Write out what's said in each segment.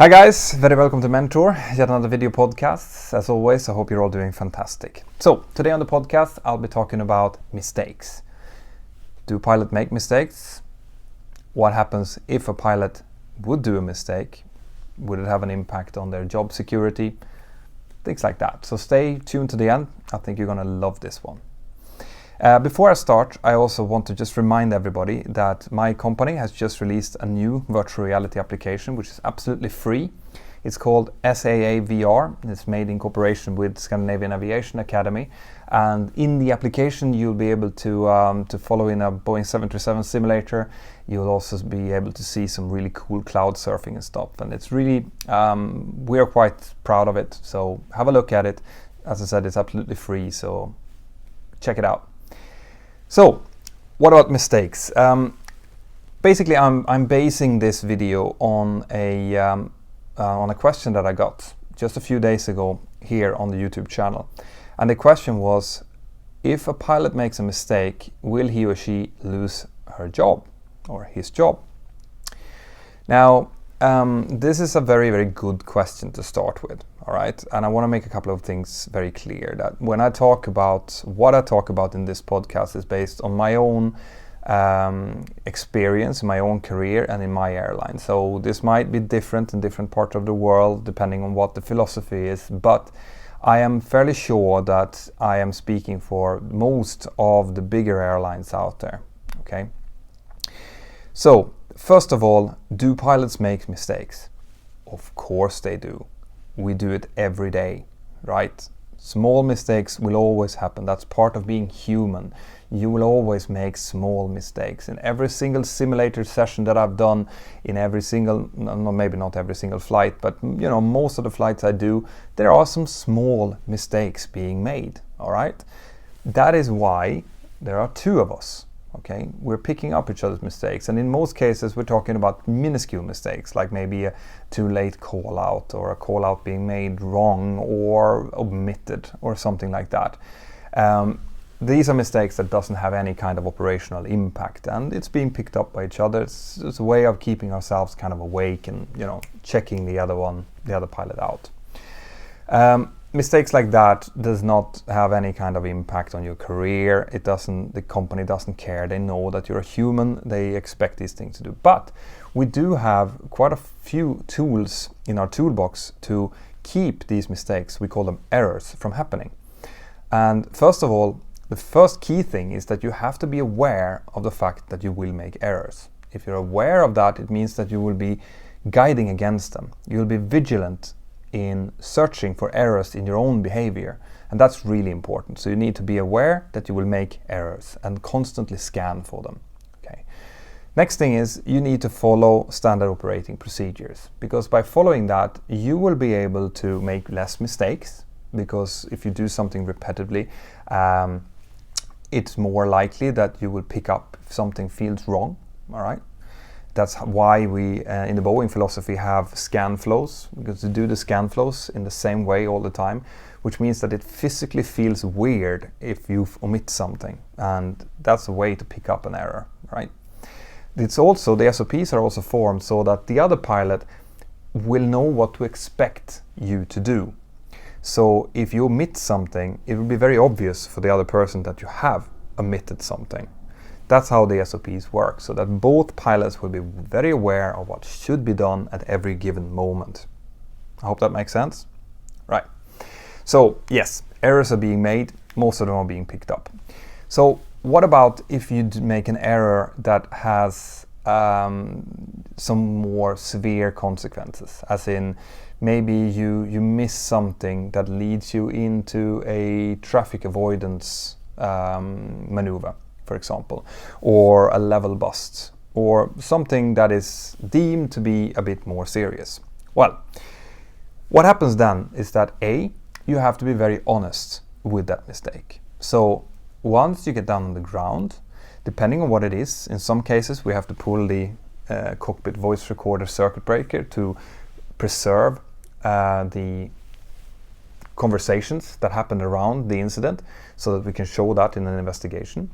Hi guys, very welcome to Mentour, yet another video podcast. As always, I hope you're all doing fantastic. So, today on the podcast, I'll be talking about mistakes. Do pilots make mistakes? What happens if a pilot would do a mistake? Would it have an impact on their job security? Things like that. So stay tuned to the end. I think you're gonna love this one. Before I start, I also want to just remind everybody that my company has just released a new virtual reality application, which is absolutely free. It's called SAA VR. It's made in cooperation with Scandinavian Aviation Academy. And in the application, you'll be able to follow in a Boeing 737 simulator. You'll also be able to see some really cool cloud surfing and stuff. And it's really, we are quite proud of it. So have a look at it. As I said, it's absolutely free. So check it out. So, what about mistakes? Basically, I'm basing this video on a question that I got just a few days ago here on the YouTube channel, and the question was: if a pilot makes a mistake, will he or she lose her job or his job? Now, this is a very, very good question to start with. All right, and I want to make a couple of things very clear that when I talk about what I talk about in this podcast is based on my own experience, my own career, and in my airline. So this might be different in different parts of the world depending on what the philosophy is, but I am fairly sure that I am speaking for most of the bigger airlines out there. Okay, so first of all, do pilots make mistakes? Of course they do. We do it every day, right? Small mistakes will always happen. That's part of being human. You will always make small mistakes. In every single simulator session that I've done, in every single, no, maybe not every single flight, but most of the flights I do, there are some small mistakes being made, all right? That is why there are two of us. Okay, we're picking up each other's mistakes, and in most cases we're talking about minuscule mistakes, like maybe a too late call out or a call out being made wrong or omitted or something like that. These are mistakes that doesn't have any kind of operational impact, and it's being picked up by each other. It's a way of keeping ourselves kind of awake and checking the other pilot out. Mistakes like that does not have any kind of impact on your career. The company doesn't care. They know that you're a human. They expect these things to do. But we do have quite a few tools in our toolbox to keep these mistakes, we call them errors, from happening. And first of all, the first key thing is that you have to be aware of the fact that you will make errors. If you're aware of that, it means that you will be guiding against them. You'll be vigilant in searching for errors in your own behavior, and that's really important. So you need to be aware that you will make errors and constantly scan for them. Okay. Next thing is you need to follow standard operating procedures, because by following that you will be able to make less mistakes, because if you do something repetitively, it's more likely that you will pick up if something feels wrong. All right. That's why we, in the Boeing philosophy, have scan flows, because you do the scan flows in the same way all the time, which means that it physically feels weird if you omit something, and that's a way to pick up an error, right? It's also, the SOPs are also formed so that the other pilot will know what to expect you to do. So if you omit something, it will be very obvious for the other person that you have omitted something. That's how the SOPs work, so that both pilots will be very aware of what should be done at every given moment. I hope that makes sense. Right. So yes, errors are being made. Most of them are being picked up. So what about if you make an error that has some more severe consequences? As in, maybe you miss something that leads you into a traffic avoidance maneuver, for example, or a level bust, or something that is deemed to be a bit more serious. Well, what happens then is that you have to be very honest with that mistake. So once you get down on the ground, depending on what it is, in some cases we have to pull the cockpit voice recorder circuit breaker to preserve the conversations that happened around the incident, so that we can show that in an investigation.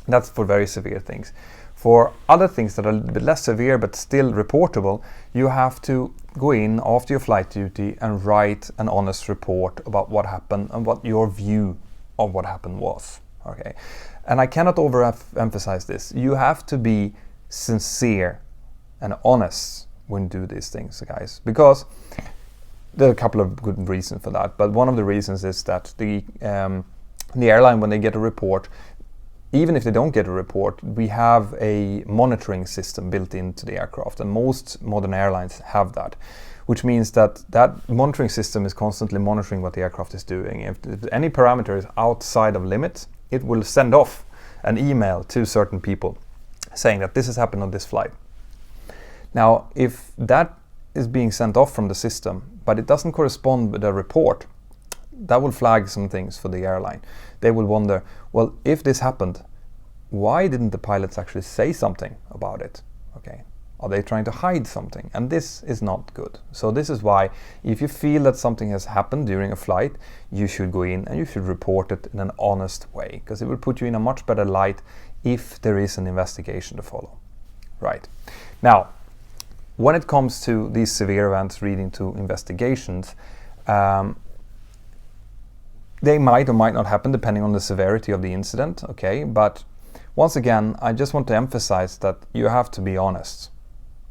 That's for very severe things. For other things that are a little bit less severe but still reportable, you have to go in after your flight duty and write an honest report about what happened and what your view of what happened was. Okay, and I cannot overemphasize this. You have to be sincere and honest when you do these things, guys, because there are a couple of good reasons for that. But one of the reasons is that the airline, when they get a report, even if they don't get a report, we have a monitoring system built into the aircraft, and most modern airlines have that, which means that that monitoring system is constantly monitoring what the aircraft is doing. If any parameter is outside of limits, it will send off an email to certain people saying that this has happened on this flight. Now, if that is being sent off from the system, but it doesn't correspond with a report, that will flag some things for the airline. They will wonder, well, if this happened, why didn't the pilots actually say something about it? Okay, are they trying to hide something? And this is not good. So this is why, if you feel that something has happened during a flight, you should go in and you should report it in an honest way, because it will put you in a much better light if there is an investigation to follow. Right. Now, when it comes to these severe events leading to investigations, they might or might not happen depending on the severity of the incident, okay? But once again, I just want to emphasize that you have to be honest,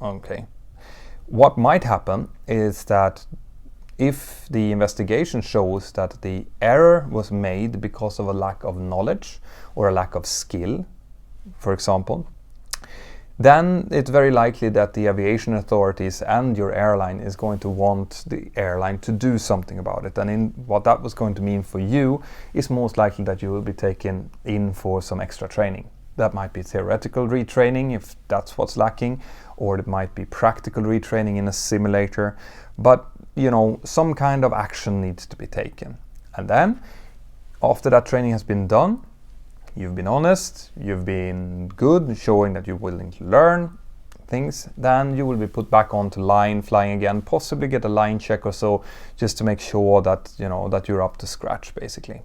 okay? What might happen is that if the investigation shows that the error was made because of a lack of knowledge or a lack of skill, for example, then it's very likely that the aviation authorities and your airline is going to want the airline to do something about it. And what that was going to mean for you is most likely that you will be taken in for some extra training. That might be theoretical retraining if that's what's lacking, or it might be practical retraining in a simulator. But, you know, some kind of action needs to be taken. And then, after that training has been done, you've been honest, you've been good, showing that you're willing to learn things, then you will be put back onto line, flying again, possibly get a line check or so, just to make sure that, you know, that you're up to scratch, basically.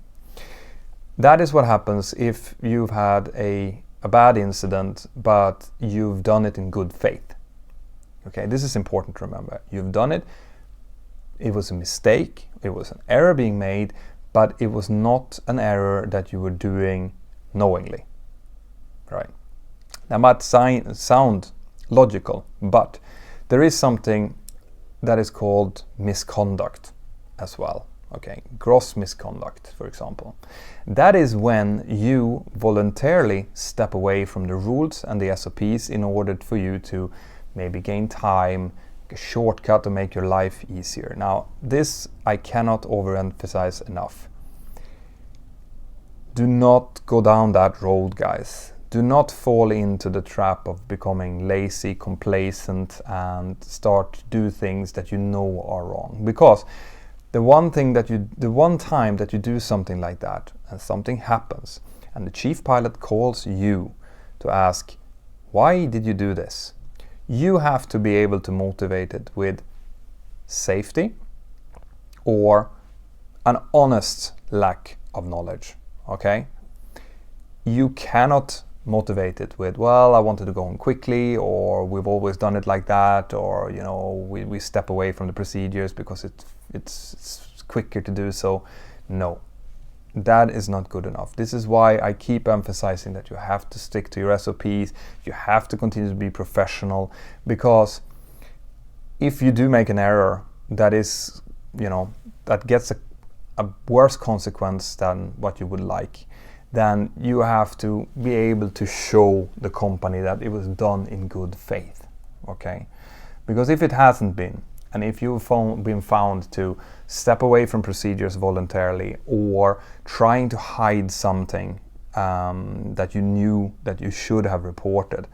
That is what happens if you've had a bad incident, but you've done it in good faith. Okay, this is important to remember. You've done it, it was a mistake, it was an error being made, but it was not an error that you were doing knowingly, right? That might sound logical, but there is something that is called misconduct as well, okay? Gross misconduct, for example. That is when you voluntarily step away from the rules and the SOPs in order for you to maybe gain time, a shortcut to make your life easier. Now, this I cannot overemphasize enough. Do not go down that road, guys. Do not fall into the trap of becoming lazy, complacent, and start to do things that you know are wrong. Because the one time that you do something like that and something happens and the chief pilot calls you to ask, why did you do this? You have to be able to motivate it with safety or an honest lack of knowledge. Okay, you cannot motivate it with, well, I wanted to go on quickly, or we've always done it like that, or, you know, we step away from the procedures because it's quicker to do so. No, that is not good enough. This is why I keep emphasizing that you have to stick to your SOPs, you have to continue to be professional, because if you do make an error that is, you know, that gets a worse consequence than what you would like, then you have to be able to show the company that it was done in good faith, okay? Because if it hasn't been, and if you've been found to step away from procedures voluntarily or trying to hide something that you knew that you should have reported,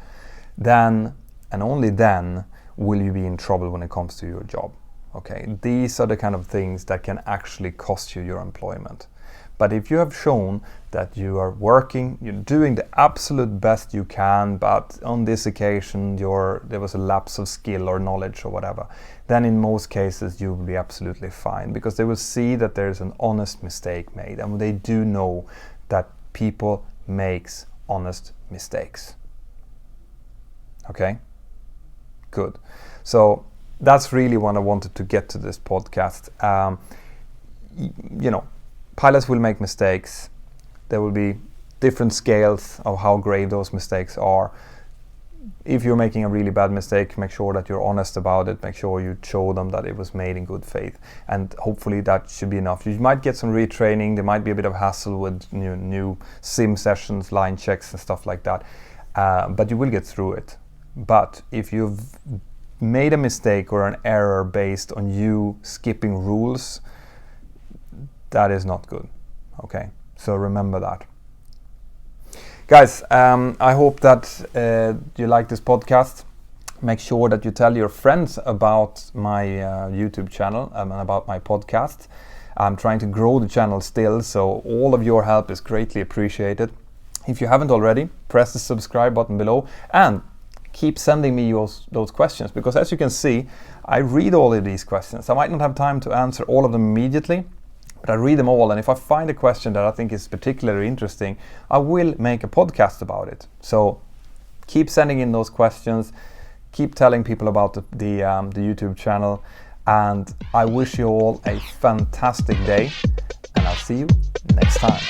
then and only then will you be in trouble when it comes to your job. Okay, these are the kind of things that can actually cost you your employment. But if you have shown that you are working, you're doing the absolute best you can, but on this occasion there was a lapse of skill or knowledge or whatever, then in most cases you will be absolutely fine, because they will see that there's an honest mistake made, and they do know that people makes honest mistakes. Okay? Good. So that's really what I wanted to get to this podcast. Pilots will make mistakes. There will be different scales of how grave those mistakes are. If you're making a really bad mistake, make sure that you're honest about it. Make sure you show them that it was made in good faith, and hopefully that should be enough. You might get some retraining. There might be a bit of hassle with new sim sessions, line checks and stuff like that, but you will get through it. But if you've made a mistake or an error based on you skipping rules, that is not good. Okay, so remember that. Guys, I hope that you like this podcast. Make sure that you tell your friends about my YouTube channel and about my podcast. I'm trying to grow the channel still, so all of your help is greatly appreciated. If you haven't already, press the subscribe button below and keep sending me those questions, because as you can see, I read all of these questions. I might not have time to answer all of them immediately, but I read them all, and if I find a question that I think is particularly interesting, I will make a podcast about it. So keep sending in those questions, keep telling people about the YouTube channel, and I wish you all a fantastic day, and I'll see you next time.